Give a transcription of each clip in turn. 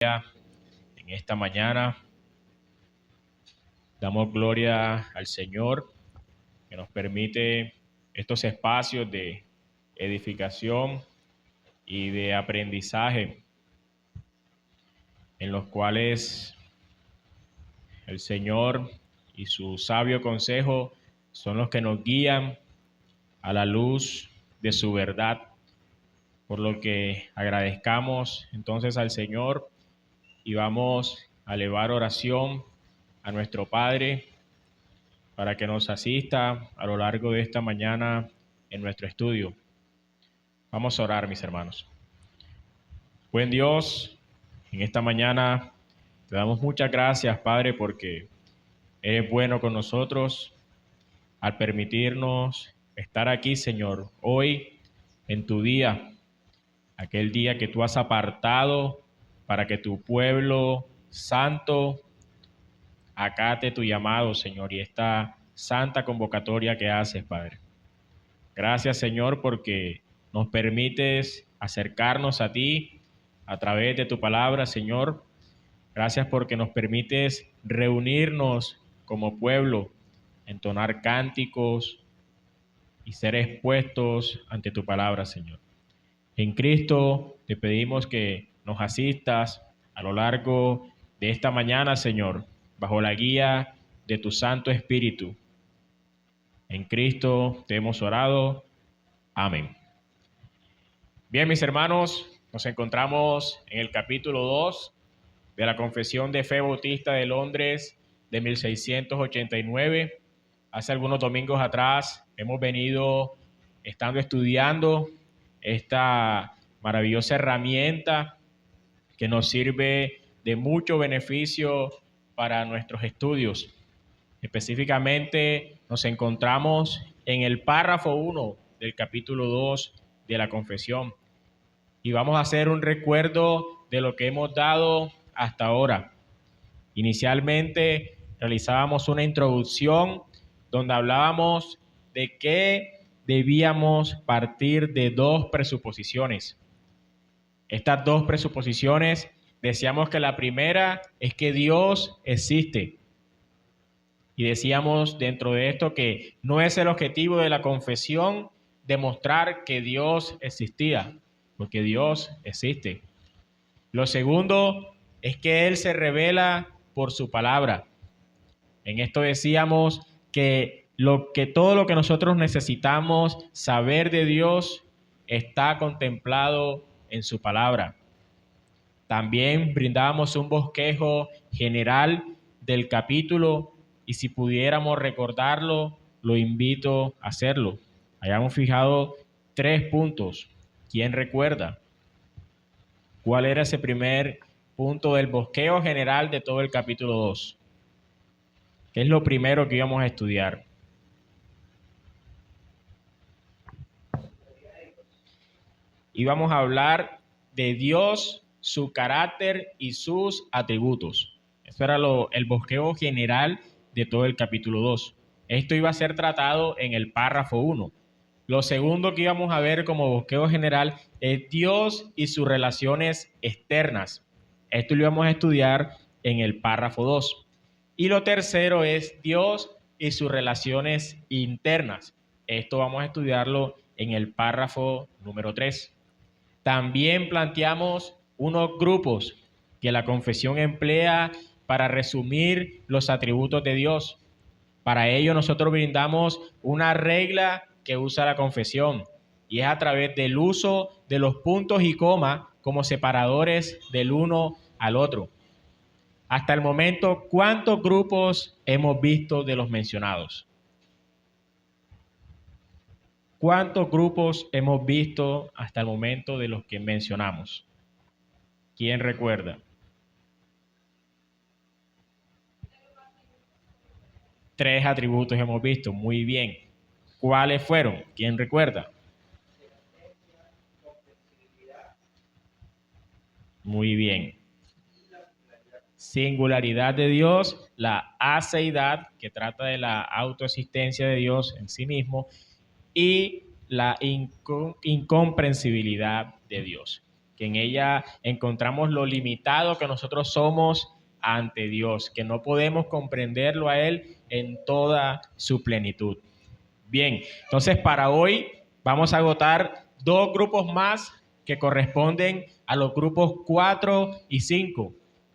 En esta mañana damos gloria al Señor que nos permite estos espacios de edificación y de aprendizaje en los cuales el Señor y su sabio consejo son los que nos guían a la luz de su verdad, por lo que agradezcamos entonces al Señor y vamos a elevar oración a nuestro Padre para que nos asista a lo largo de esta mañana en nuestro estudio. Vamos a orar, mis hermanos. Buen Dios, en esta mañana te damos muchas gracias, Padre, porque eres bueno con nosotros al permitirnos estar aquí, Señor, hoy en tu día, aquel día que tú has apartado para que tu pueblo santo acate tu llamado, Señor, y esta santa convocatoria que haces, Padre. Gracias, Señor, porque nos permites acercarnos a ti a través de tu palabra, Señor. Gracias porque nos permites reunirnos como pueblo, entonar cánticos y ser expuestos ante tu palabra, Señor. En Cristo te pedimos que nos asistas a lo largo de esta mañana, Señor, bajo la guía de tu Santo Espíritu. En Cristo te hemos orado. Amén. Bien, mis hermanos, nos encontramos en el capítulo 2 de la Confesión de Fe Bautista de Londres de 1689. Hace algunos domingos atrás hemos venido estando estudiando esta maravillosa herramienta que nos sirve de mucho beneficio para nuestros estudios. Específicamente nos encontramos en el párrafo 1 del capítulo 2 de la Confesión y vamos a hacer un recuerdo de lo que hemos dado hasta ahora. Inicialmente realizábamos una introducción donde hablábamos de que debíamos partir de dos presuposiciones. Estas dos presuposiciones, decíamos que la primera es que Dios existe. Y decíamos dentro de esto que no es el objetivo de la confesión demostrar que Dios existía, porque Dios existe. Lo segundo es que Él se revela por su palabra. En esto decíamos que todo lo que nosotros necesitamos saber de Dios está contemplado en su palabra. También brindábamos un bosquejo general del capítulo y si pudiéramos recordarlo, lo invito a hacerlo. Hayamos fijado 3 puntos. ¿Quién recuerda? ¿Cuál era ese primer punto del bosquejo general de todo el capítulo 2? ¿Qué es lo primero que íbamos a estudiar? Íbamos a hablar de Dios, su carácter y sus atributos. Eso era el bosquejo general de todo el capítulo 2. Esto iba a ser tratado en el párrafo 1. Lo segundo que íbamos a ver como bosquejo general es Dios y sus relaciones externas. Esto lo íbamos a estudiar en el párrafo 2. Y lo tercero es Dios y sus relaciones internas. Esto vamos a estudiarlo en el párrafo número 3. También planteamos unos grupos que la confesión emplea para resumir los atributos de Dios. Para ello nosotros brindamos una regla que usa la confesión y es a través del uso de los puntos y comas como separadores del uno al otro. Hasta el momento, ¿cuántos grupos hemos visto de los mencionados? ¿Cuántos grupos hemos visto hasta el momento de los que mencionamos? ¿Quién recuerda? 3 atributos hemos visto, muy bien. ¿Cuáles fueron? ¿Quién recuerda? Muy bien. Singularidad de Dios, la aceidad, que trata de la autoexistencia de Dios en sí mismo, y la incomprensibilidad de Dios, que en ella encontramos lo limitado que nosotros somos ante Dios, que no podemos comprenderlo a Él en toda su plenitud. Bien, entonces para hoy vamos a agotar 2 grupos más que corresponden a los grupos 4 y 5.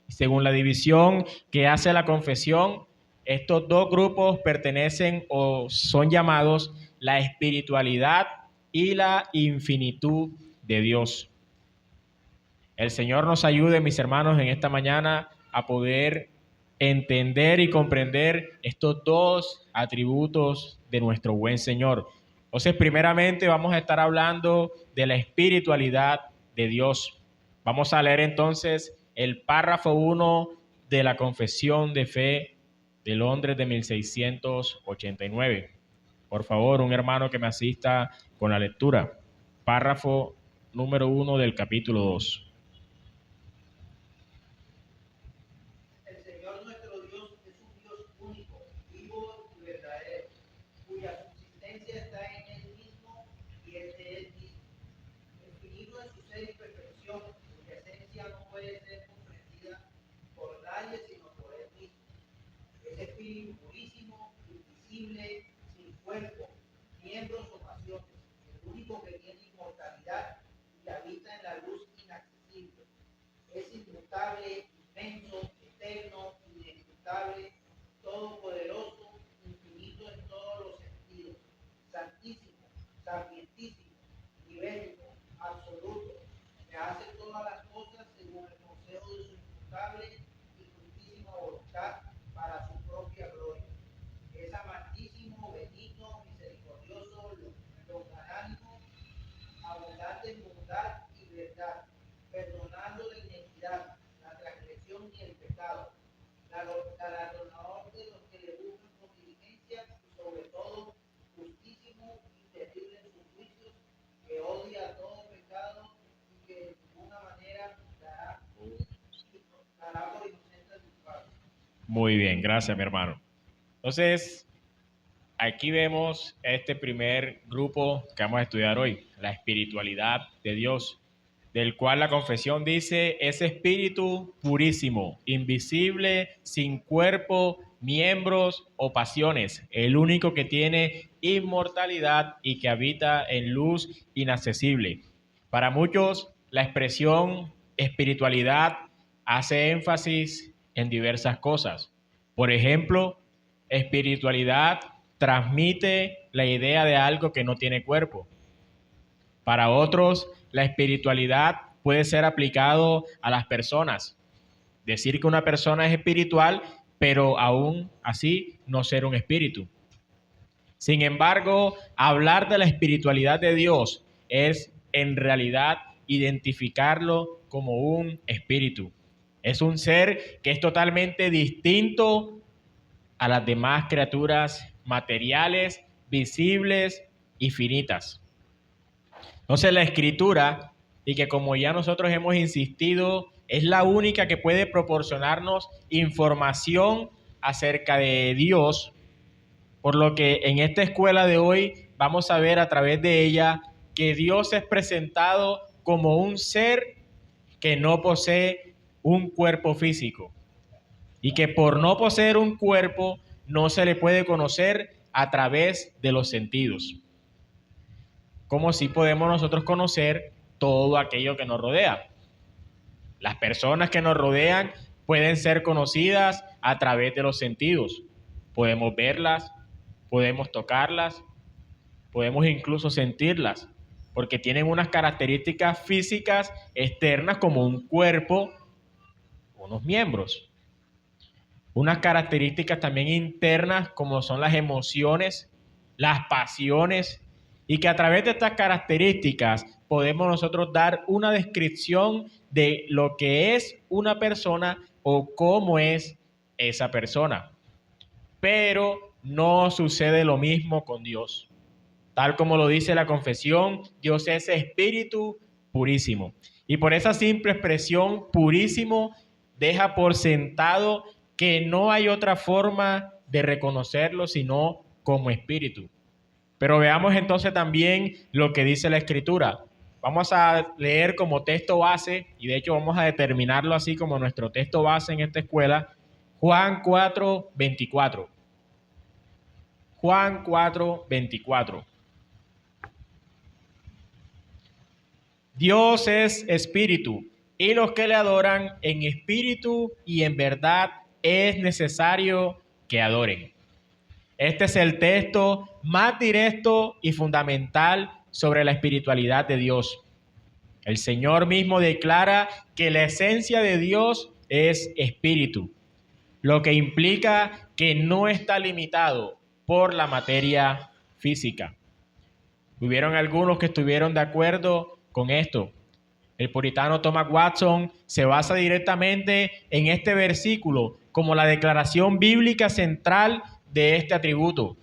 Según la división que hace la confesión, estos 2 grupos pertenecen o son llamados la espiritualidad y la infinitud de Dios. El Señor nos ayude, mis hermanos, en esta mañana a poder entender y comprender estos 2 atributos de nuestro buen Señor. Entonces, primeramente vamos a estar hablando de la espiritualidad de Dios. Vamos a leer entonces el párrafo 1 de la Confesión de Fe de Londres de 1689. Por favor, un hermano que me asista con la lectura. Párrafo número 1 del capítulo 2. Inmenso, eterno, inescrutable, todopoderoso, infinito en todos los sentidos, santísimo, sapientísimo, ibérico, absoluto, que hace todas las cosas según el consejo de su inmutable y justísima voluntad para su propia gloria. Es amantísimo, benigno, misericordioso, longanánimo, abundante en bondad y verdad, perdonando la iniquidad, la transgresión y el pecado, galardonador de los que le buscan con diligencia y sobre todo justísimo y terrible en sus juicios, que odia todo pecado y que de ninguna manera dará por inocente a sus padres. Muy bien, gracias, mi hermano. Entonces, aquí vemos este primer grupo que vamos a estudiar hoy, la espiritualidad de Dios, del cual la confesión dice es espíritu purísimo, invisible, sin cuerpo, miembros o pasiones, el único que tiene inmortalidad y que habita en luz inaccesible. Para muchos, la expresión espiritualidad hace énfasis en diversas cosas. Por ejemplo, espiritualidad transmite la idea de algo que no tiene cuerpo. Para otros, la espiritualidad puede ser aplicado a las personas. Decir que una persona es espiritual, pero aún así no ser un espíritu. Sin embargo, hablar de la espiritualidad de Dios es en realidad identificarlo como un espíritu. Es un ser que es totalmente distinto a las demás criaturas materiales, visibles y finitas. Entonces la escritura, y que como ya nosotros hemos insistido, es la única que puede proporcionarnos información acerca de Dios, por lo que en esta escuela de hoy vamos a ver a través de ella que Dios es presentado como un ser que no posee un cuerpo físico y que por no poseer un cuerpo no se le puede conocer a través de los sentidos. Como si podemos nosotros conocer todo aquello que nos rodea. Las personas que nos rodean pueden ser conocidas a través de los sentidos. Podemos verlas, podemos tocarlas, podemos incluso sentirlas, porque tienen unas características físicas externas como un cuerpo, unos miembros. Unas características también internas como son las emociones, las pasiones, y que a través de estas características podemos nosotros dar una descripción de lo que es una persona o cómo es esa persona. Pero no sucede lo mismo con Dios. Tal como lo dice la confesión, Dios es espíritu purísimo. Y por esa simple expresión purísimo deja por sentado que no hay otra forma de reconocerlo sino como espíritu. Pero veamos entonces también lo que dice la Escritura. Vamos a leer como texto base, y de hecho vamos a determinarlo así como nuestro texto base en esta escuela, Juan 4:24. Juan 4:24. Dios es espíritu, y los que le adoran en espíritu y en verdad es necesario que adoren. Este es el texto más directo y fundamental sobre la espiritualidad de Dios. El Señor mismo declara que la esencia de Dios es espíritu, lo que implica que no está limitado por la materia física. Hubieron algunos que estuvieron de acuerdo con esto. El puritano Thomas Watson se basa directamente en este versículo como la declaración bíblica central de este atributo.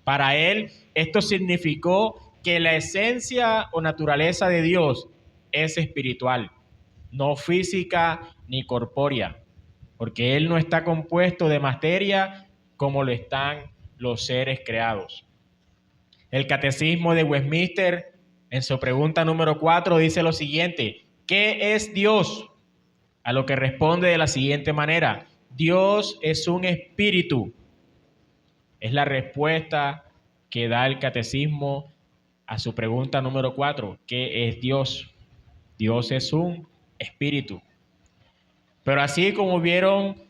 Para él, esto significó que la esencia o naturaleza de Dios es espiritual, no física ni corpórea, porque Él no está compuesto de materia como lo están los seres creados. El Catecismo de Westminster, en su pregunta número 4, dice lo siguiente: ¿qué es Dios? A lo que responde de la siguiente manera: Dios es un espíritu. Es la respuesta que da el Catecismo a su pregunta número 4. ¿Qué es Dios? Dios es un espíritu. Pero así como hubieron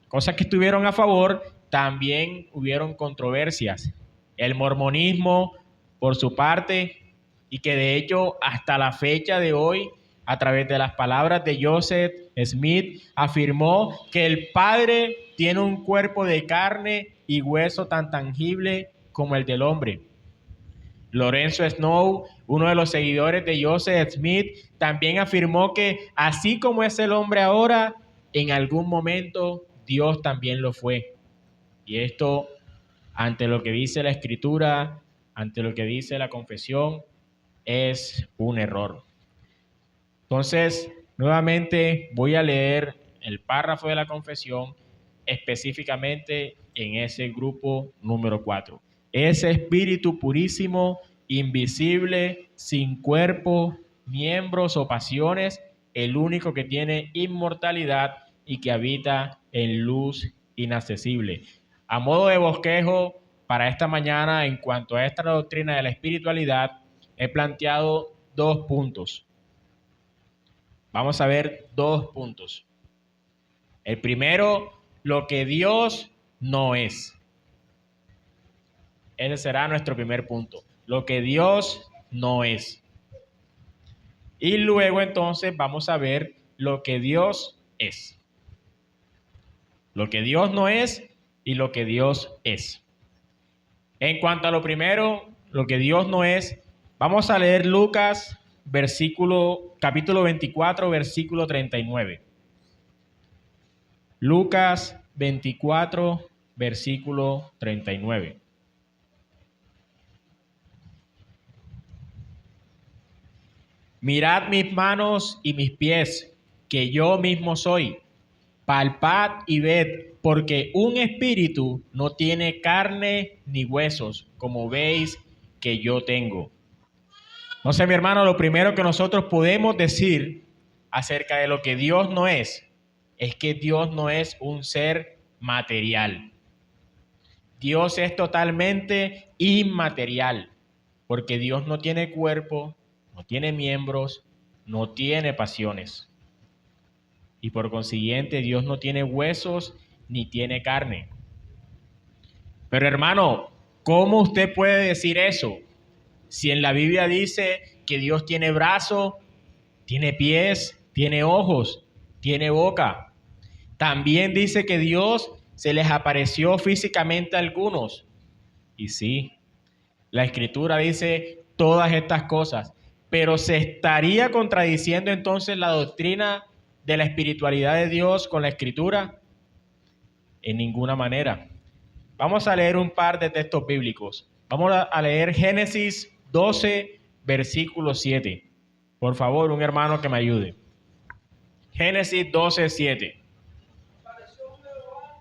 cosas que estuvieron a favor, también hubieron controversias. El mormonismo, por su parte, y que de hecho hasta la fecha de hoy, a través de las palabras de Joseph Smith, afirmó que el Padre tiene un cuerpo de carne y hueso tan tangible como el del hombre. Lorenzo Snow, uno de los seguidores de Joseph Smith, también afirmó que así como es el hombre ahora, en algún momento Dios también lo fue. Y esto, ante lo que dice la Escritura, ante lo que dice la confesión, es un error. Entonces, nuevamente voy a leer el párrafo de la confesión específicamente en ese grupo número 4. Ese espíritu purísimo, invisible, sin cuerpo, miembros o pasiones, el único que tiene inmortalidad y que habita en luz inaccesible. A modo de bosquejo, para esta mañana, en cuanto a esta doctrina de la espiritualidad, he planteado 2 puntos. Vamos a ver 2 puntos. El primero, lo que Dios no es. Ese será nuestro primer punto. Lo que Dios no es. Y luego entonces vamos a ver lo que Dios es. Lo que Dios no es y lo que Dios es. En cuanto a lo primero, lo que Dios no es, vamos a leer Lucas capítulo 24, versículo 39. Lucas 24, versículo 39. Mirad mis manos y mis pies, que yo mismo soy. Palpad y ved, porque un espíritu no tiene carne ni huesos, como veis que yo tengo. No sé, mi hermano, lo primero que nosotros podemos decir acerca de lo que Dios no es que Dios no es un ser material. Dios es totalmente inmaterial, porque Dios no tiene cuerpo, no tiene miembros, no tiene pasiones. Y por consiguiente, Dios no tiene huesos ni tiene carne. Pero hermano, ¿cómo usted puede decir eso? Si en la Biblia dice que Dios tiene brazos, tiene pies, tiene ojos, tiene boca. También dice que Dios se les apareció físicamente a algunos. Y sí, la Escritura dice todas estas cosas, pero ¿se estaría contradiciendo entonces la doctrina de la espiritualidad de Dios con la Escritura? En ninguna manera. Vamos a leer un par de textos bíblicos. Vamos a leer Génesis 12, versículo 7. Por favor, un hermano que me ayude. Génesis 12, 7. Apareció Jehová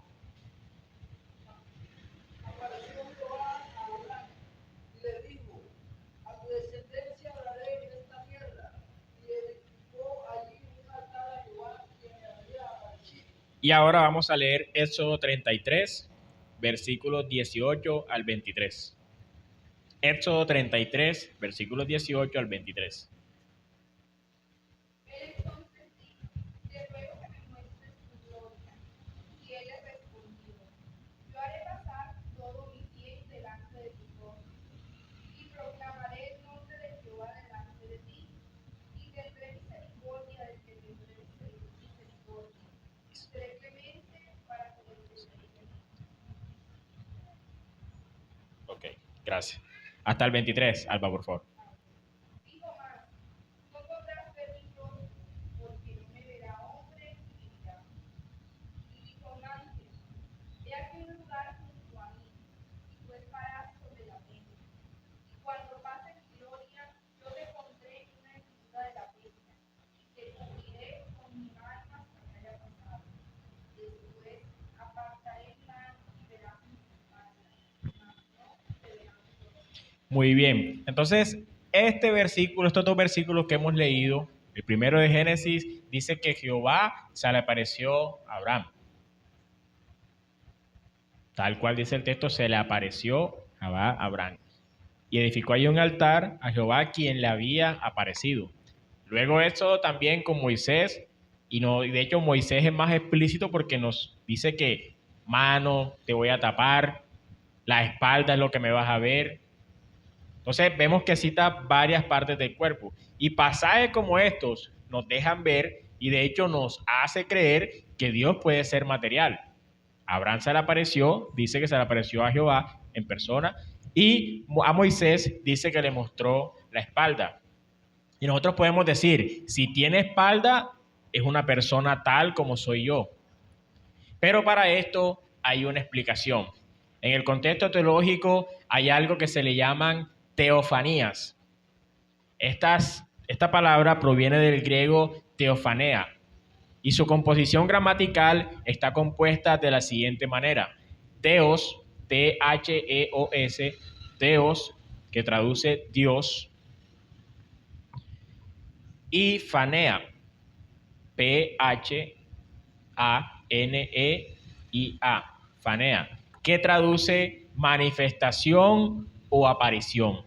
a Abraham y le dijo: a tu descendencia daré esta tierra. Y ahora vamos a leer Éxodo 33, versículos 18 al 23. Éxodo 33, versículos 18 al 23. Él entonces dijo: Te ruego que me muestres tu gloria. Y él le respondió: Yo haré pasar todo mi bien delante de tus ojos, y proclamaré el nombre de Jehová delante de ti, y tendré misericordia del que tendré misericordia, y seré clemente para con el que seré clemente. Ok, gracias. Hasta el 23, Alba, por favor. Dijo más: No podrás ver mi rostro, porque no me verá hombre ni vivirá. Y dijo un ángel: He aquí un lugar junto a mí, y tú estarás sobre la peña. Y cuando pase mi gloria, yo te pondré en una hendidura de la peña, y te cubriré con mi mano hasta que haya pasado. Después apartaré mi mano y verás mis espaldas, mas no te verán mi rostro. Muy bien. Entonces, estos dos versículos que hemos leído, el primero de Génesis, dice que Jehová se le apareció a Abraham. Tal cual dice el texto, se le apareció a Abraham. Y edificó allí un altar a Jehová, quien le había aparecido. Luego eso también con Moisés, y de hecho Moisés es más explícito porque nos dice que mano te voy a tapar, la espalda es lo que me vas a ver. Entonces vemos que cita varias partes del cuerpo. Y pasajes como estos nos dejan ver y de hecho nos hace creer que Dios puede ser material. Abraham se le apareció, dice que se le apareció a Jehová en persona, y a Moisés dice que le mostró la espalda. Y nosotros podemos decir, si tiene espalda, es una persona tal como soy yo. Pero para esto hay una explicación. En el contexto teológico hay algo que se le llaman teofanías. Esta palabra proviene del griego teofanea y su composición gramatical está compuesta de la siguiente manera. Theos, T-H-E-O-S, Theos, que traduce Dios, y fanea, P-H-A-N-E-I-A, fanea, que traduce manifestación o aparición.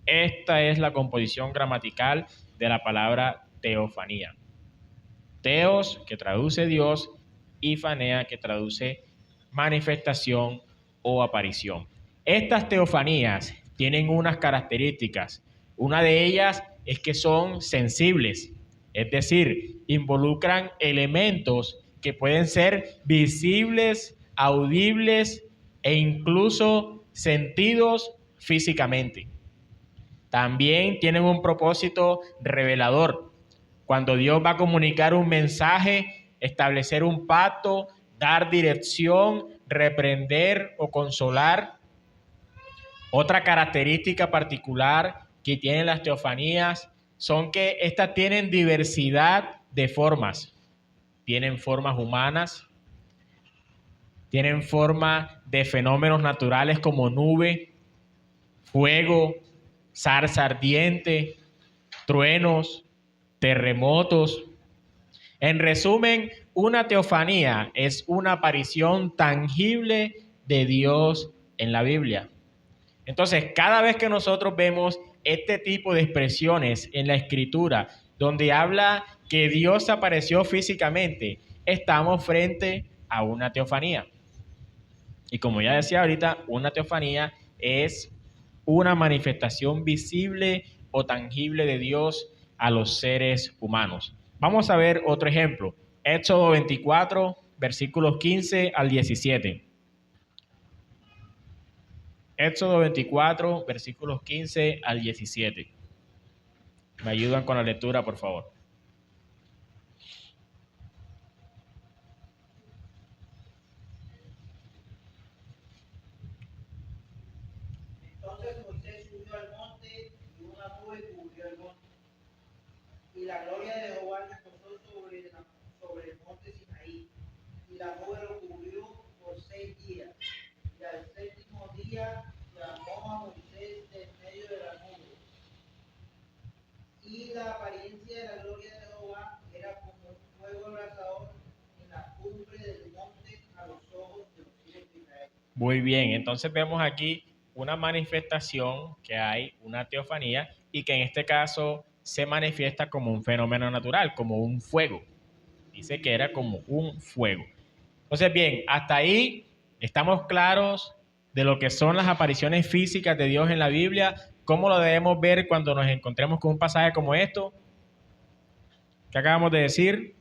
Esta es la composición gramatical de la palabra teofanía. Theos, que traduce Dios, y fanea, que traduce manifestación o aparición. Estas teofanías tienen unas características. Una de ellas es que son sensibles, es decir, involucran elementos que pueden ser visibles, audibles e incluso sentidos físicamente. También tienen un propósito revelador. Cuando Dios va a comunicar un mensaje, establecer un pacto, dar dirección, reprender o consolar. Otra característica particular que tienen las teofanías son que estas tienen diversidad de formas. Tienen formas humanas, tienen forma de fenómenos naturales como nube, fuego, zarza ardiente, truenos, terremotos. En resumen, una teofanía es una aparición tangible de Dios en la Biblia. Entonces, cada vez que nosotros vemos este tipo de expresiones en la Escritura, donde habla que Dios apareció físicamente, estamos frente a una teofanía. Y como ya decía ahorita, una teofanía es una manifestación visible o tangible de Dios a los seres humanos. Vamos a ver otro ejemplo. Éxodo 24, versículos 15 al 17. Éxodo 24, versículos 15 al 17. ¿Me ayudan con la lectura, por favor? Entonces Moisés subió al monte y una nube cubrió el monte. Y la gloria de Jehová reposó sobre el monte Sinaí. Y la nube lo cubrió por 6 días. Y al séptimo día llamó a Moisés de en medio de la nube. Y la apariencia de la gloria de Jehová era como un fuego abrasador en la cumbre Muy bien, entonces vemos aquí una manifestación que hay, una teofanía, y que en este caso se manifiesta como un fenómeno natural, como un fuego. Dice que era como un fuego. Entonces, bien, hasta ahí estamos claros de lo que son las apariciones físicas de Dios en la Biblia, cómo lo debemos ver cuando nos encontremos con un pasaje como esto. ¿Qué acabamos de decir?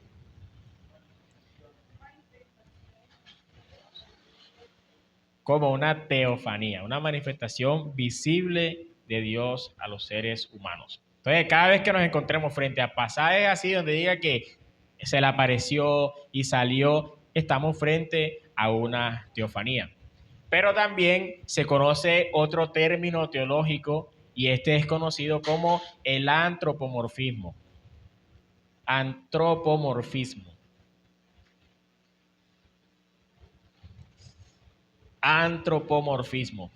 Como una teofanía, una manifestación visible de Dios a los seres humanos. Entonces, cada vez que nos encontremos frente a pasajes así donde diga que se le apareció y salió, estamos frente a una teofanía. Pero también se conoce otro término teológico y este es conocido como el antropomorfismo. Antropomorfismo. Antropomorfismo.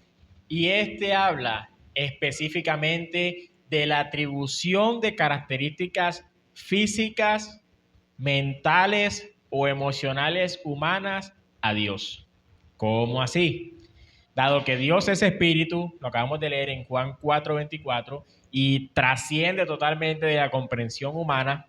Y este habla específicamente de la atribución de características físicas, mentales o emocionales humanas a Dios. ¿Cómo así? Dado que Dios es espíritu, lo acabamos de leer en Juan 4:24, y trasciende totalmente de la comprensión humana,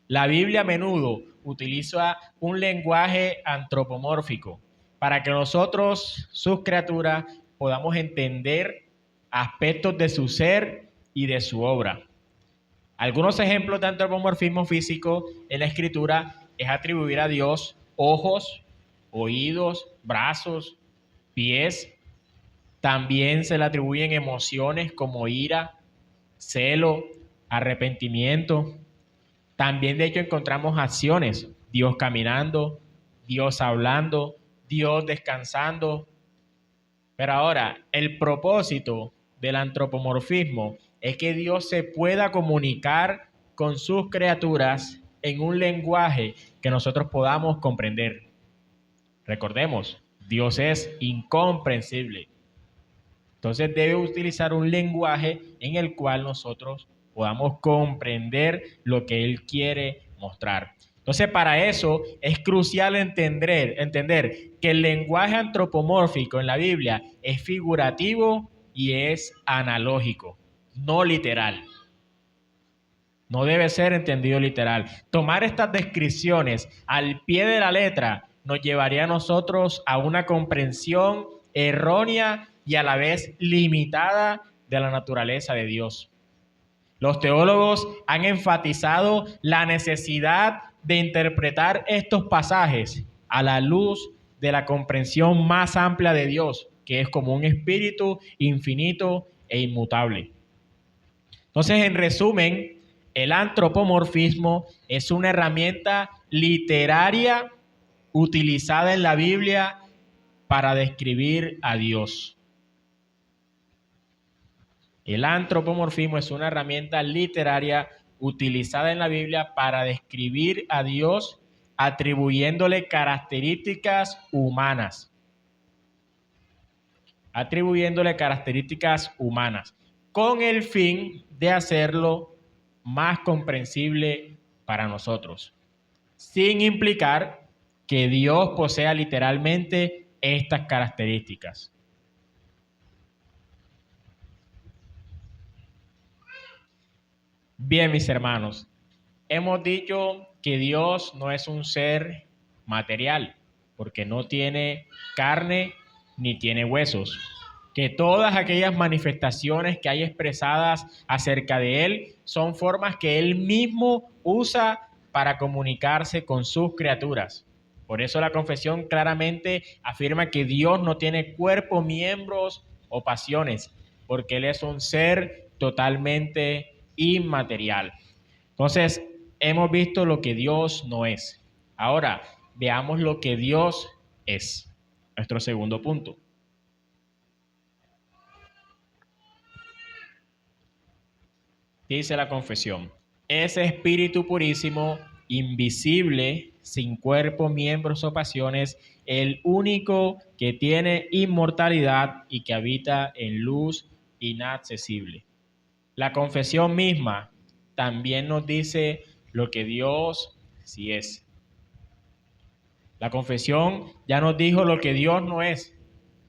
la Biblia a menudo utiliza un lenguaje antropomórfico para que nosotros, sus criaturas, podamos entender aspectos de su ser y de su obra. Algunos ejemplos de antropomorfismo físico en la Escritura es atribuir a Dios ojos, oídos, brazos, pies. También se le atribuyen emociones como ira, celo, arrepentimiento. También, de hecho, encontramos acciones, Dios caminando, Dios hablando, Dios descansando. Pero ahora, el propósito del antropomorfismo es que Dios se pueda comunicar con sus criaturas en un lenguaje que nosotros podamos comprender. Recordemos, Dios es incomprensible. Entonces debe utilizar un lenguaje en el cual nosotros podamos comprender lo que Él quiere mostrar. Entonces, para eso es crucial entender que el lenguaje antropomórfico en la Biblia es figurativo y es analógico, no literal. No debe ser entendido literal. Tomar estas descripciones al pie de la letra nos llevaría a nosotros a una comprensión errónea y a la vez limitada de la naturaleza de Dios. Los teólogos han enfatizado la necesidad de interpretar estos pasajes a la luz de la comprensión más amplia de Dios, que es como un espíritu infinito e inmutable. Entonces, en resumen, el antropomorfismo es una herramienta literaria utilizada en la Biblia para describir a Dios. El antropomorfismo es una herramienta literaria utilizada en la Biblia para describir a Dios, atribuyéndole características humanas. Atribuyéndole características humanas, con el fin de hacerlo más comprensible para nosotros, sin implicar que Dios posea literalmente estas características. Bien, mis hermanos, hemos dicho que Dios no es un ser material, porque no tiene carne ni tiene huesos. Que todas aquellas manifestaciones que hay expresadas acerca de Él son formas que Él mismo usa para comunicarse con sus criaturas. Por eso la confesión claramente afirma que Dios no tiene cuerpo, miembros o pasiones, porque Él es un ser totalmente inmaterial. Entonces, hemos visto lo que Dios no es. Ahora, veamos lo que Dios es. Nuestro segundo punto. Dice la confesión: ese espíritu purísimo, invisible, sin cuerpo, miembros o pasiones, el único que tiene inmortalidad y que habita en luz inaccesible. La confesión misma también nos dice lo que Dios sí es. La confesión ya nos dijo lo que Dios no es.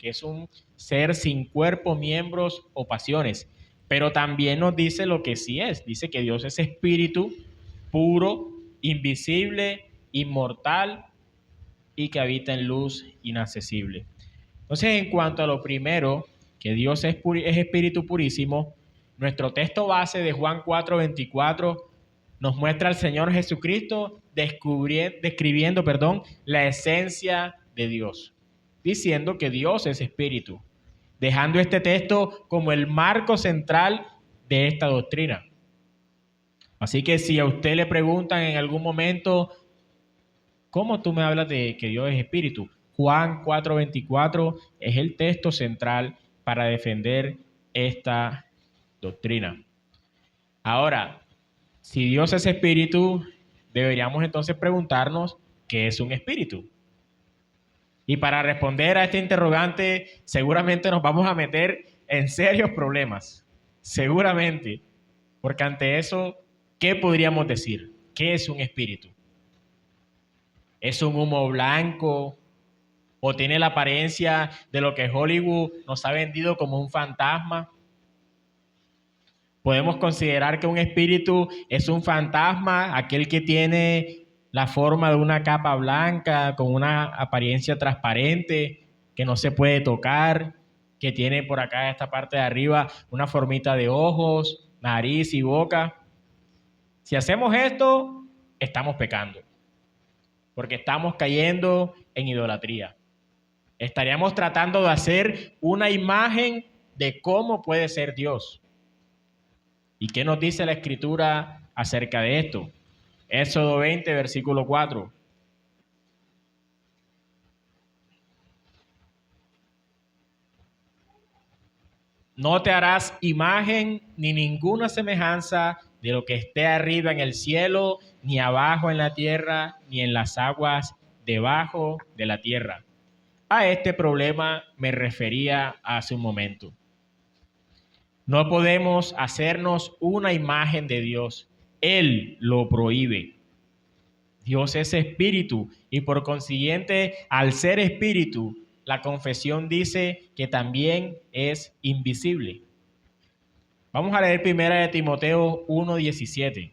que es un ser sin cuerpo, miembros o pasiones. Pero también nos dice lo que sí es. Dice que Dios es espíritu puro, invisible, inmortal y que habita en luz inaccesible. Entonces, en cuanto a lo primero, que Dios es espíritu purísimo, nuestro texto base de Juan 4:24 nos muestra al Señor Jesucristo describiendo la esencia de Dios, diciendo que Dios es espíritu, dejando este texto como el marco central de esta doctrina. Así que si a usted le preguntan en algún momento, ¿cómo tú me hablas de que Dios es espíritu? Juan 4:24 es el texto central para defender esta doctrina. Ahora, si Dios es espíritu, deberíamos entonces preguntarnos ¿qué es un espíritu? Y para responder a este interrogante, seguramente nos vamos a meter en serios problemas. Seguramente. Porque ante eso, ¿qué podríamos decir? ¿Qué es un espíritu? ¿Es un humo blanco? ¿O tiene la apariencia de lo que Hollywood nos ha vendido como un fantasma? Podemos considerar que un espíritu es un fantasma, aquel que tiene la forma de una capa blanca, con una apariencia transparente, que no se puede tocar, que tiene por acá, esta parte de arriba, una formita de ojos, nariz y boca. Si hacemos esto, estamos pecando, porque estamos cayendo en idolatría. Estaríamos tratando de hacer una imagen de cómo puede ser Dios. ¿Y qué nos dice la Escritura acerca de esto? Éxodo 20, versículo 4. No te harás imagen ni ninguna semejanza de lo que esté arriba en el cielo, ni abajo en la tierra, ni en las aguas debajo de la tierra. A este problema me refería hace un momento. No podemos hacernos una imagen de Dios. Él lo prohíbe. Dios es espíritu y por consiguiente, al ser espíritu, la confesión dice que también es invisible. Vamos a leer 1 de Timoteo 1:17.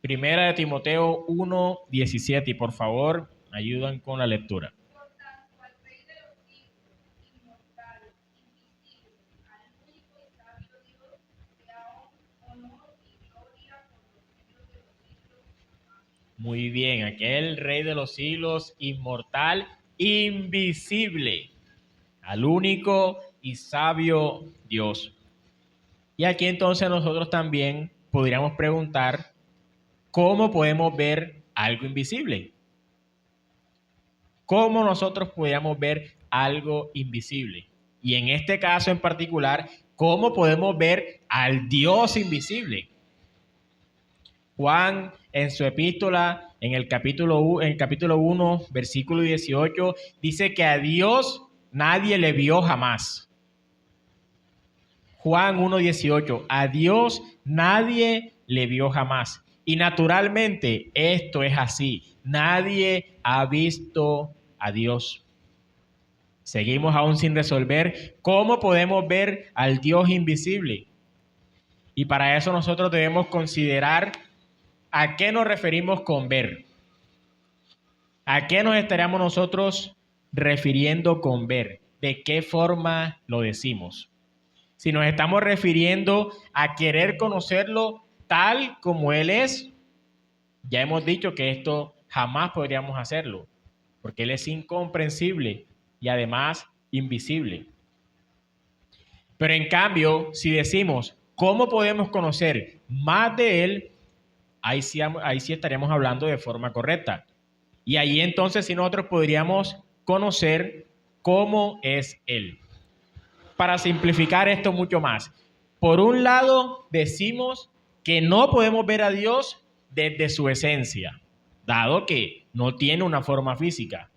Primera de Timoteo 1:17, y por favor, ayudan con la lectura. Por tanto, al Rey de los siglos, inmortal, invisible, al único y sabio Dios, sea honor y gloria por los siglos de los siglos. Amén. Muy bien, aquel Rey de los siglos, inmortal, invisible, al único y sabio Dios. Y aquí entonces nosotros también podríamos preguntar, ¿cómo podemos ver algo invisible? ¿Cómo nosotros podríamos ver algo invisible? Y en este caso en particular, ¿cómo podemos ver al Dios invisible? Juan, en su epístola, en el capítulo 1, versículo 18, dice que a Dios nadie le vio jamás. Juan 1:18, a Dios nadie le vio jamás. Y naturalmente esto es así. Nadie ha visto a Dios. Seguimos aún sin resolver cómo podemos ver al Dios invisible. Y para eso nosotros debemos considerar a qué nos referimos con ver. ¿A qué nos estaríamos nosotros refiriendo con ver? ¿De qué forma lo decimos? Si nos estamos refiriendo a querer conocerlo tal como Él es, ya hemos dicho que esto jamás podríamos hacerlo, porque Él es incomprensible y además invisible. Pero en cambio, si decimos, ¿cómo podemos conocer más de Él? Ahí sí estaríamos hablando de forma correcta. Y ahí entonces sí nosotros podríamos conocer cómo es Él. Para simplificar esto mucho más, por un lado decimos que no podemos ver a Dios desde su esencia, dado que no tiene una forma física.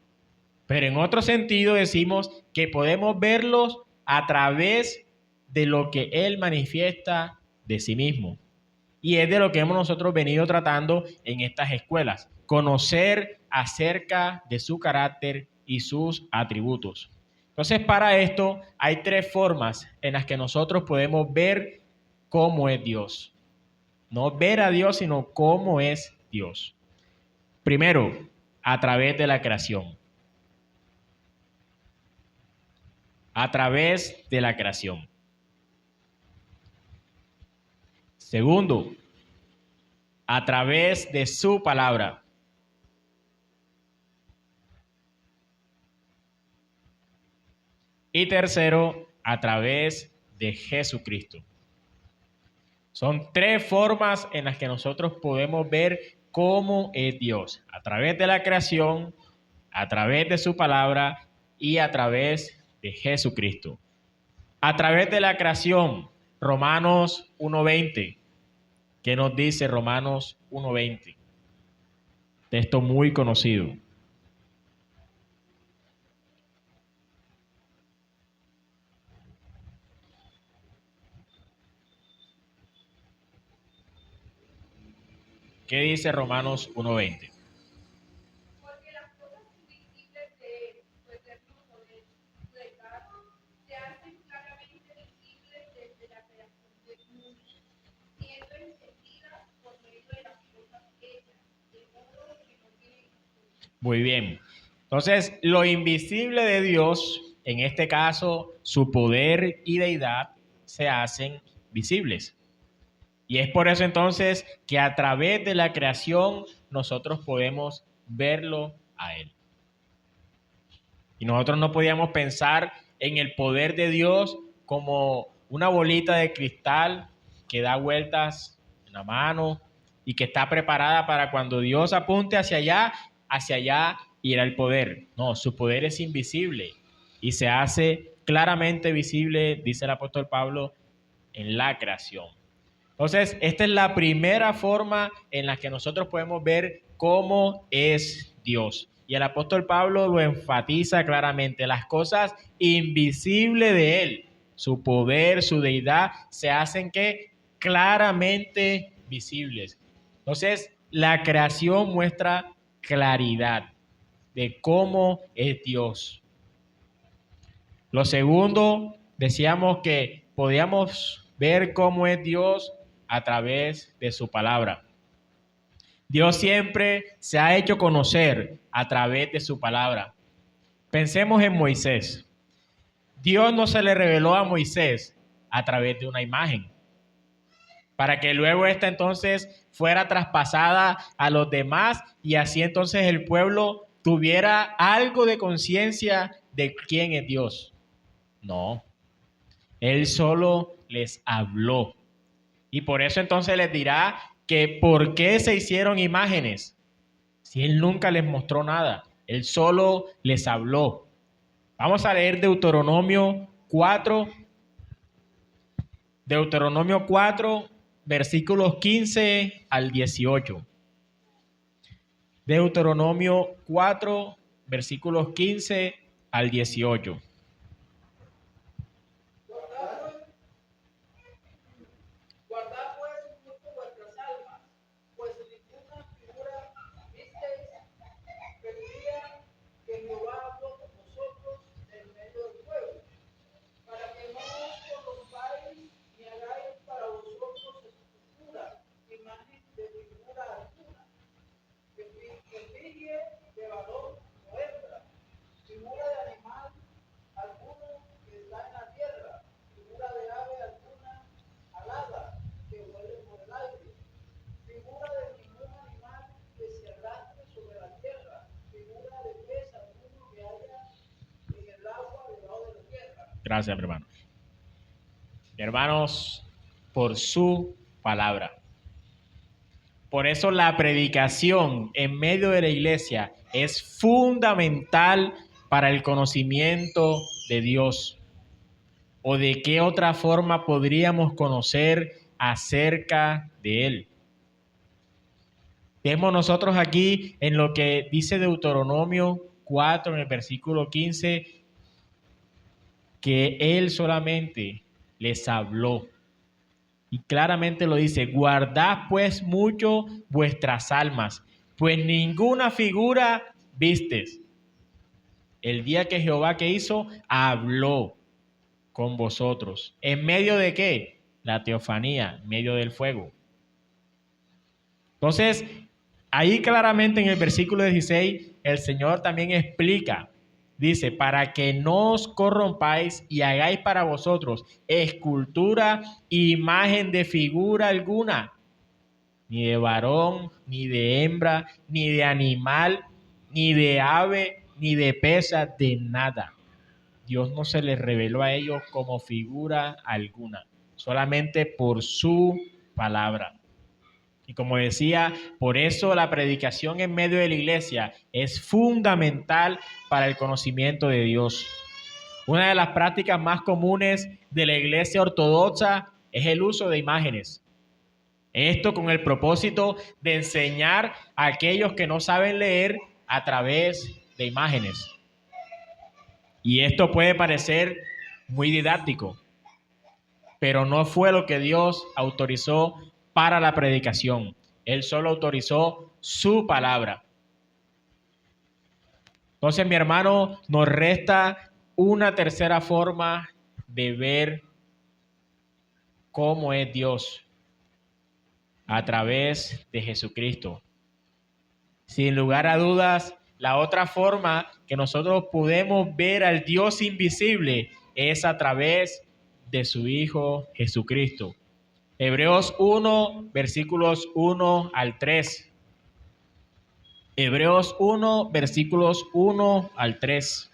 Pero en otro sentido decimos que podemos verlos a través de lo que Él manifiesta de sí mismo. Y es de lo que hemos nosotros venido tratando en estas escuelas. Conocer acerca de su carácter y sus atributos. Entonces, para esto hay tres formas en las que nosotros podemos ver cómo es Dios. No ver a Dios, sino cómo es Dios. Primero, a través de la creación. A través de la creación. Segundo, a través de su palabra. Y tercero, a través de Jesucristo. Son tres formas en las que nosotros podemos ver cómo es Dios. A través de la creación, a través de su palabra y a través de Jesucristo. A través de la creación, Romanos 1:20. ¿Qué nos dice Romanos 1:20? Texto muy conocido. ¿Qué dice Romanos 1:20? Porque las cosas invisibles de su eterno poder, su deidad, se hacen claramente visibles desde la creación del mundo, siendo entendidas por medio de las cosas hechas, de modo que no tienen. Muy bien. Entonces, lo invisible de Dios, en este caso, su poder y deidad, se hacen visibles. Y es por eso entonces que a través de la creación nosotros podemos verlo a Él. Y nosotros no podíamos pensar en el poder de Dios como una bolita de cristal que da vueltas en la mano y que está preparada para cuando Dios apunte hacia allá irá el poder. No, su poder es invisible y se hace claramente visible, dice el apóstol Pablo, en la creación. Entonces, esta es la primera forma en la que nosotros podemos ver cómo es Dios. Y el apóstol Pablo lo enfatiza claramente. Las cosas invisibles de Él, su poder, su deidad, se hacen que claramente visibles. Entonces, la creación muestra claridad de cómo es Dios. Lo segundo, decíamos que podíamos ver cómo es Dios a través de su palabra. Dios siempre se ha hecho conocer a través de su palabra. Pensemos en Moisés. Dios no se le reveló a Moisés a través de una imagen, para que luego esta entonces fuera traspasada a los demás y así entonces el pueblo tuviera algo de conciencia de quién es Dios. No, Él solo les habló. Y por eso entonces les dirá que por qué se hicieron imágenes, si Él nunca les mostró nada, Él solo les habló. Vamos a leer Deuteronomio 4, versículos 15 al 18. Deuteronomio 4, versículos 15 al 18. Guardad pues mucho vuestras almas, pues ninguna figura visteis que el día que Jehová habló con vosotros en medio del pueblo, para que no os corrompáis ni hagáis para vosotros escultura, imagen de figura alguna, que figie de valor o hembra, figura de animal alguno que está en la tierra, figura de ave alguna alada que vuele por el aire, figura de ningún animal que se arrastre sobre la tierra, figura de pez alguno que haya en el agua debajo de la tierra. Gracias, mi hermano. Hermanos, por su palabra. Por eso la predicación en medio de la iglesia es fundamental para el conocimiento de Dios. ¿O de qué otra forma podríamos conocer acerca de Él? Vemos nosotros aquí en lo que dice Deuteronomio 4, en el versículo 15, que Él solamente les habló. Y claramente lo dice, guardad pues mucho vuestras almas, pues ninguna figura vistes. El día que Jehová, ¿qué hizo? Habló con vosotros. ¿En medio de qué? La teofanía, en medio del fuego. Entonces, ahí claramente en el versículo 16, el Señor también explica, dice, para que no os corrompáis y hagáis para vosotros escultura, imagen de figura alguna, ni de varón, ni de hembra, ni de animal, ni de ave, ni de pesa, de nada. Dios no se les reveló a ellos como figura alguna, solamente por su palabra. Y como decía, por eso la predicación en medio de la iglesia es fundamental para el conocimiento de Dios. Una de las prácticas más comunes de la iglesia ortodoxa es el uso de imágenes. Esto con el propósito de enseñar a aquellos que no saben leer a través de imágenes. Y esto puede parecer muy didáctico, pero no fue lo que Dios autorizó para la predicación. Él solo autorizó su palabra. Entonces, mi hermano, nos resta una tercera forma de ver cómo es Dios a través de Jesucristo. Sin lugar a dudas, la otra forma que nosotros podemos ver al Dios invisible es a través de su Hijo Jesucristo. Hebreos 1, versículos 1 al 3. Hebreos 1, versículos 1 al 3.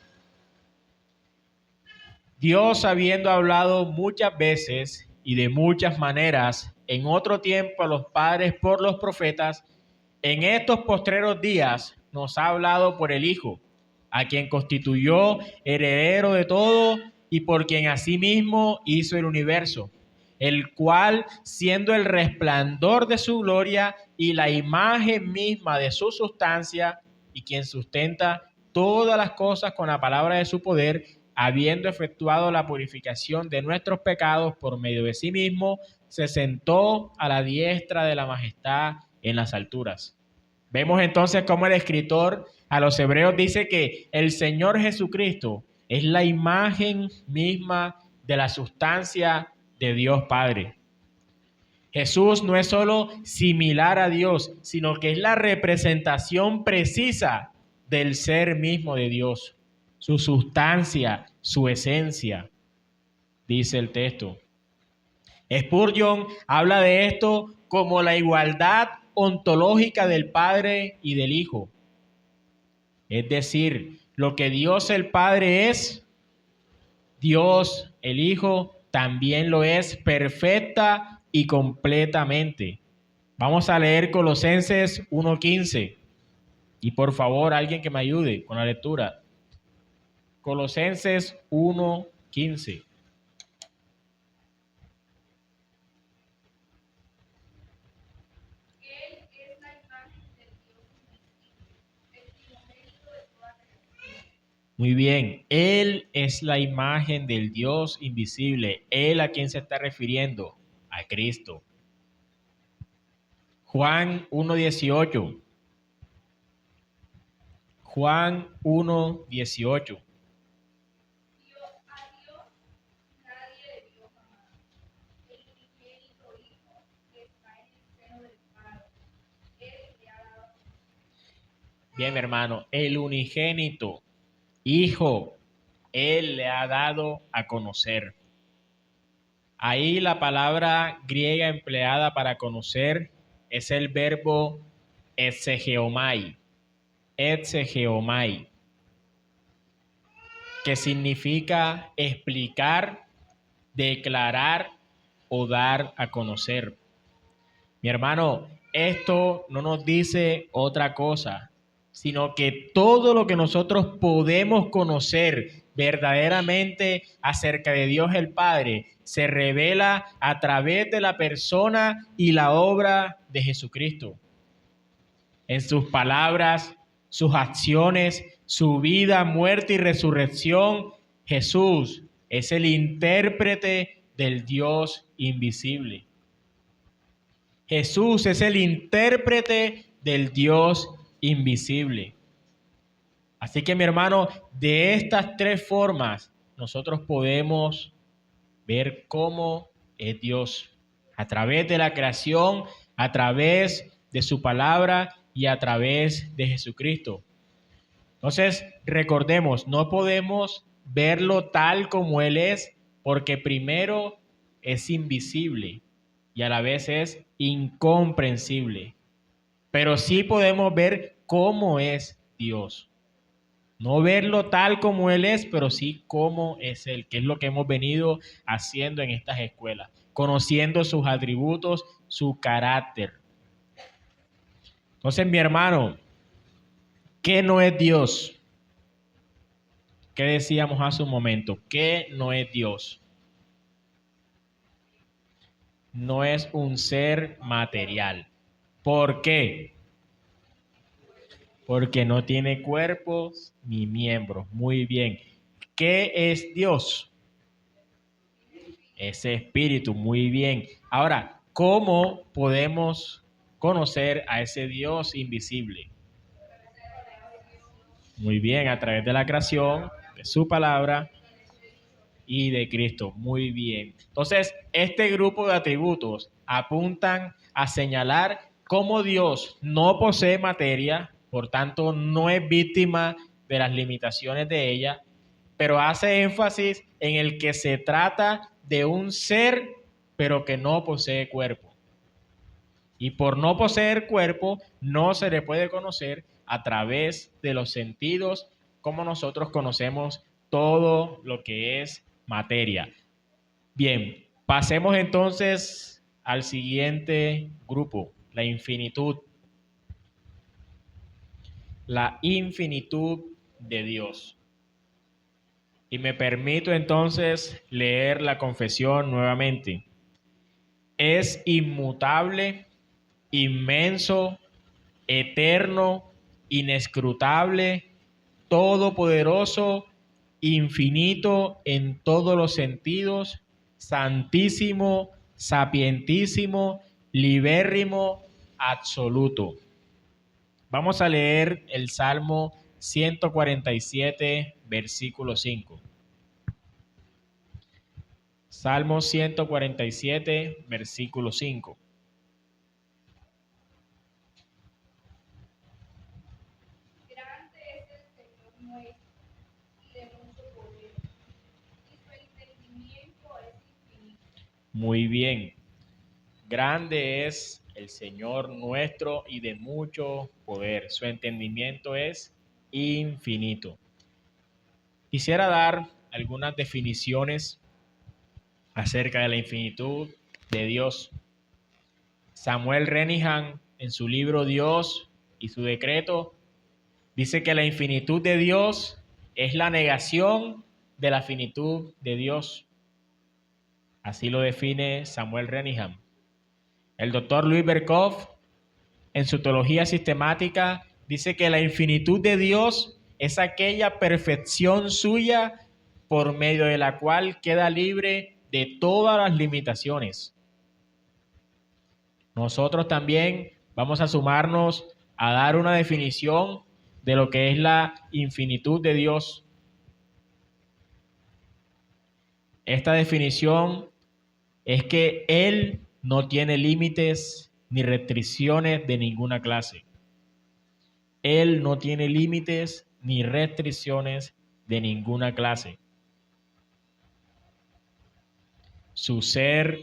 Dios, habiendo hablado muchas veces y de muchas maneras en otro tiempo a los padres por los profetas, en estos postreros días nos ha hablado por el Hijo, a quien constituyó heredero de todo y por quien asimismo hizo el universo, el cual, siendo el resplandor de su gloria y la imagen misma de su sustancia, y quien sustenta todas las cosas con la palabra de su poder, habiendo efectuado la purificación de nuestros pecados por medio de sí mismo, se sentó a la diestra de la majestad en las alturas. Vemos entonces cómo el escritor a los hebreos dice que el Señor Jesucristo es la imagen misma de la sustancia de Dios Padre. Jesús no es solo similar a Dios, sino que es la representación precisa del ser mismo de Dios, su sustancia, su esencia, dice el texto. Spurgeon habla de esto como la igualdad ontológica del Padre y del Hijo. Es decir, lo que Dios el Padre es, Dios el Hijo también lo es perfecta y completamente. Vamos a leer Colosenses 1:15. Y por favor, alguien que me ayude con la lectura. Colosenses 1:15. Muy bien, Él es la imagen del Dios invisible. ¿Él a quién se está refiriendo? A Cristo. Juan 1:18. Juan 1:18. Bien, mi hermano, el unigénito, Hijo, Él le ha dado a conocer. Ahí la palabra griega empleada para conocer es el verbo exegeomai, que significa explicar, declarar o dar a conocer. Mi hermano, esto no nos dice otra cosa, sino que todo lo que nosotros podemos conocer verdaderamente acerca de Dios el Padre se revela a través de la persona y la obra de Jesucristo. En sus palabras, sus acciones, su vida, muerte y resurrección, Jesús es el intérprete del Dios invisible. Jesús es el intérprete del Dios invisible. Así que, mi hermano, de estas tres formas nosotros podemos ver cómo es Dios. A través de la creación, a través de su palabra y a través de Jesucristo. Entonces, recordemos, no podemos verlo tal como Él es, porque primero es invisible y a la vez es incomprensible. Pero sí podemos ver cómo es Dios. No verlo tal como Él es, pero sí cómo es Él, que es lo que hemos venido haciendo en estas escuelas, conociendo sus atributos, su carácter. Entonces, mi hermano, ¿qué no es Dios? ¿Qué decíamos hace un momento? ¿Qué no es Dios? No es un ser material. ¿Por qué? Porque no tiene cuerpos ni miembros. Muy bien. ¿Qué es Dios? Ese espíritu. Muy bien. Ahora, ¿cómo podemos conocer a ese Dios invisible? Muy bien, a través de la creación, de su palabra y de Cristo. Muy bien. Entonces, este grupo de atributos apuntan a señalar cómo Dios no posee materia, por tanto, no es víctima de las limitaciones de ella, pero hace énfasis en el que se trata de un ser, pero que no posee cuerpo. Y por no poseer cuerpo, no se le puede conocer a través de los sentidos como nosotros conocemos todo lo que es materia. Bien, pasemos entonces al siguiente grupo, la infinitud. La infinitud de Dios. Y me permito entonces leer la confesión nuevamente. Es inmutable, inmenso, eterno, inescrutable, todopoderoso, infinito en todos los sentidos, santísimo, sapientísimo, libérrimo, absoluto. Vamos a leer el Salmo 147, versículo 5. Salmo 147, versículo 5. Grande es el Señor nuestro, y de mucho poder, y su entendimiento es infinito. Muy bien. Grande es el Señor nuestro y de mucho poder. Su entendimiento es infinito. Quisiera dar algunas definiciones acerca de la infinitud de Dios. Samuel Renihan, en su libro Dios y su decreto, dice que la infinitud de Dios es la negación de la finitud de Dios. Así lo define Samuel Renihan. El doctor Louis Berkhoff, en su teología sistemática, dice que la infinitud de Dios es aquella perfección suya por medio de la cual queda libre de todas las limitaciones. Nosotros también vamos a sumarnos a dar una definición de lo que es la infinitud de Dios. Esta definición es que Él no tiene límites ni restricciones de ninguna clase. Él no tiene límites ni restricciones de ninguna clase. Su ser,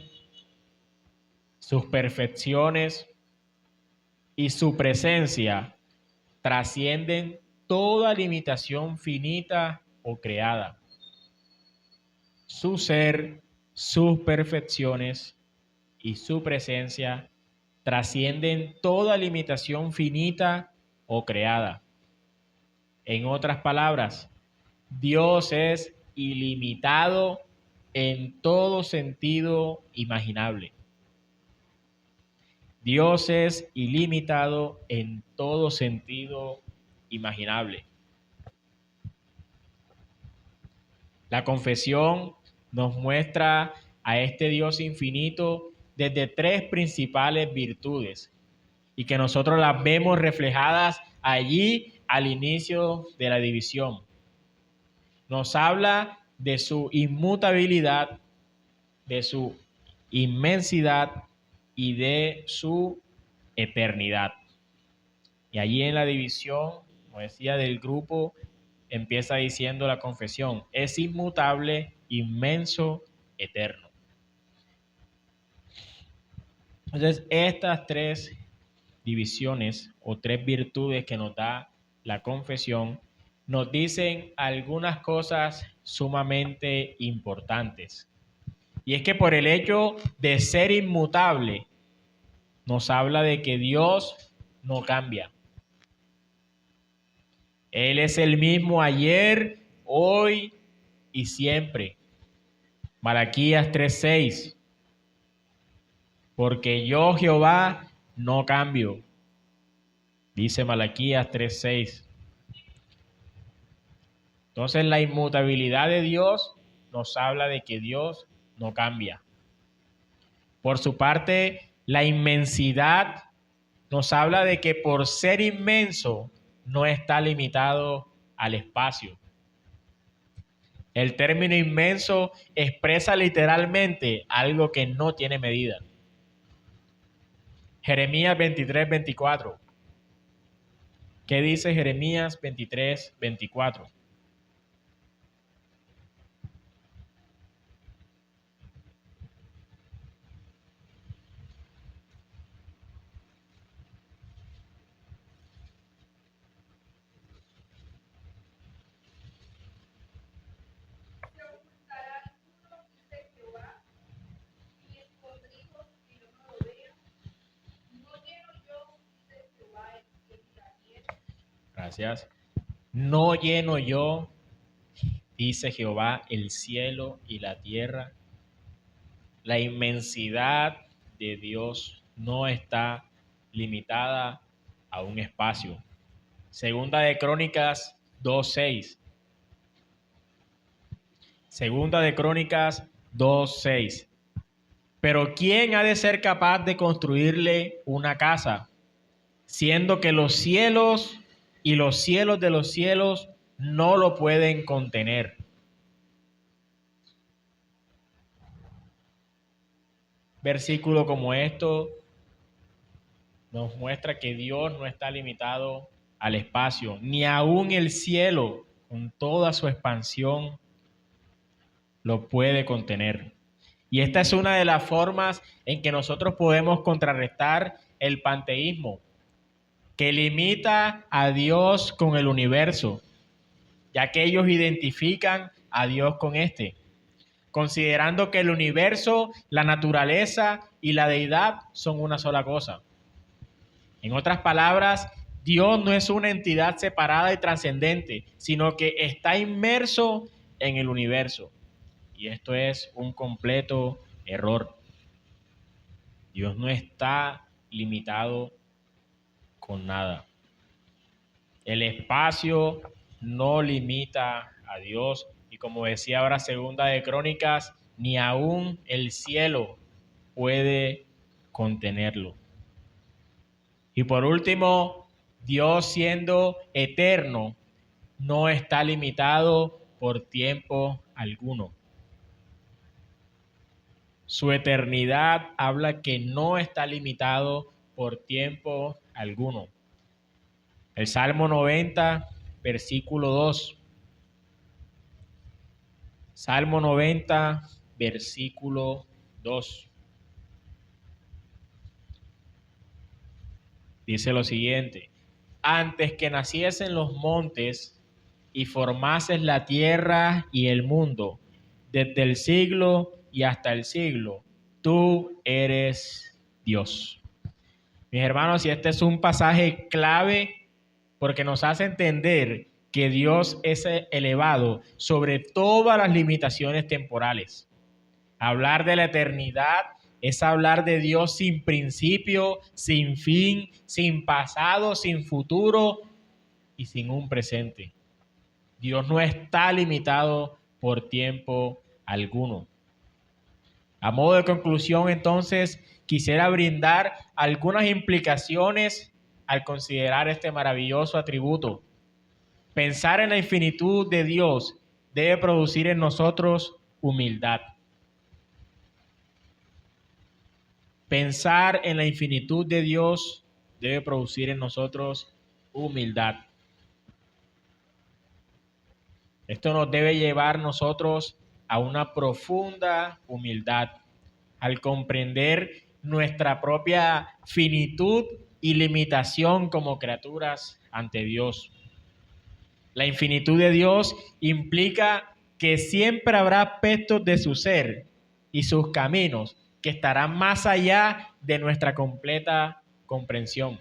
sus perfecciones y su presencia trascienden toda limitación finita o creada. Su ser, sus perfecciones y su presencia trascienden toda limitación finita o creada. En otras palabras, Dios es ilimitado en todo sentido imaginable. Dios es ilimitado en todo sentido imaginable. La confesión nos muestra a este Dios infinito desde tres principales virtudes y que nosotros las vemos reflejadas allí al inicio de la división. Nos habla de su inmutabilidad, de su inmensidad y de su eternidad. Y allí en la división, como decía, del grupo, empieza diciendo la confesión: es inmutable, inmenso, eterno. Entonces, estas tres divisiones o tres virtudes que nos da la confesión nos dicen algunas cosas sumamente importantes. Y es que por el hecho de ser inmutable, nos habla de que Dios no cambia. Él es el mismo ayer, hoy y siempre. Malaquías 3:6. Porque yo, Jehová, no cambio. Dice Malaquías 3:6. Entonces la inmutabilidad de Dios nos habla de que Dios no cambia. Por su parte, la inmensidad nos habla de que por ser inmenso no está limitado al espacio. El término inmenso expresa literalmente algo que no tiene medida. Jeremías 23:24. ¿Qué dice Jeremías 23:24? Se ocultará alguno, dice Jehová, y escondrijo que yo no lo vea. No lleno yo, dice Jehová, el cielo y la tierra. Gracias. No lleno yo, dice Jehová, el cielo y la tierra. La inmensidad de Dios no está limitada a un espacio. Segunda de Crónicas 2:6. Segunda de Crónicas 2:6. Pero ¿quién ha de ser capaz de construirle una casa, siendo que los cielos y los cielos de los cielos no lo pueden contener? Versículo como esto nos muestra que Dios no está limitado al espacio, ni aún el cielo, con toda su expansión, lo puede contener. Y esta es una de las formas en que nosotros podemos contrarrestar el panteísmo, que limita a Dios con el universo, ya que ellos identifican a Dios con este, considerando que el universo, la naturaleza y la deidad son una sola cosa. En otras palabras, Dios no es una entidad separada y trascendente, sino que está inmerso en el universo. Y esto es un completo error. Dios no está limitado con nada. El espacio no limita a Dios. Y como decía ahora Segunda de Crónicas, ni aún el cielo puede contenerlo. Y por último, Dios siendo eterno, no está limitado por tiempo alguno. Su eternidad habla que no está limitado por tiempo alguno. El Salmo 90, versículo 2. Salmo 90, versículo 2. Dice lo siguiente: antes que naciesen los montes y formases la tierra y el mundo, desde el siglo y hasta el siglo, tú eres Dios. Mis hermanos, y este es un pasaje clave porque nos hace entender que Dios es elevado sobre todas las limitaciones temporales. Hablar de la eternidad es hablar de Dios sin principio, sin fin, sin pasado, sin futuro y sin un presente. Dios no está limitado por tiempo alguno. A modo de conclusión, entonces, quisiera brindar algunas implicaciones al considerar este maravilloso atributo. Pensar en la infinitud de Dios debe producir en nosotros humildad. Pensar en la infinitud de Dios debe producir en nosotros humildad. Esto nos debe llevar nosotros a una profunda humildad, al comprender nuestra propia finitud y limitación como criaturas ante Dios. La infinitud de Dios implica que siempre habrá aspectos de su ser y sus caminos que estarán más allá de nuestra completa comprensión.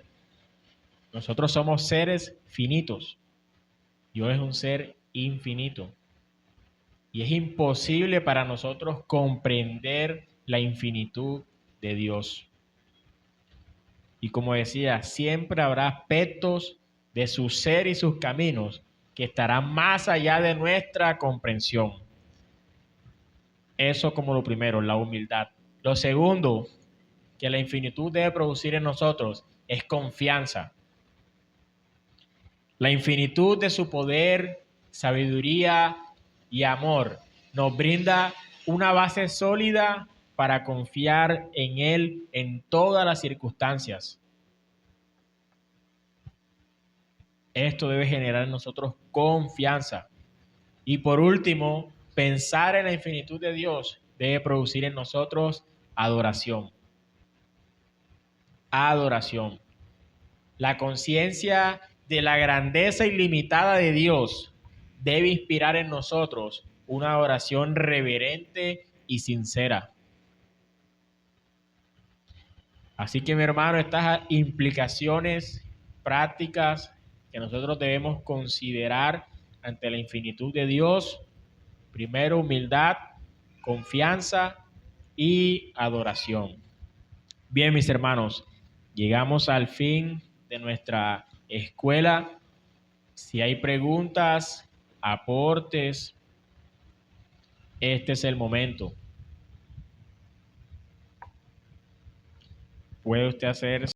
Nosotros somos seres finitos. Dios es un ser infinito. Y es imposible para nosotros comprender la infinitud de Dios. Y como decía, siempre habrá aspectos de su ser y sus caminos que estarán más allá de nuestra comprensión. Eso como lo primero, la humildad. Lo segundo que la infinitud debe producir en nosotros es confianza. La infinitud de su poder, sabiduría y amor nos brinda una base sólida para confiar en Él en todas las circunstancias. Esto debe generar en nosotros confianza. Y por último, pensar en la infinitud de Dios debe producir en nosotros adoración. Adoración. La conciencia de la grandeza ilimitada de Dios debe inspirar en nosotros una adoración reverente y sincera. Así que, mi hermano, estas implicaciones prácticas que nosotros debemos considerar ante la infinitud de Dios: primero, humildad, confianza y adoración. Bien, mis hermanos, llegamos al fin de nuestra escuela. Si hay preguntas, aportes, este es el momento. Puede usted hacer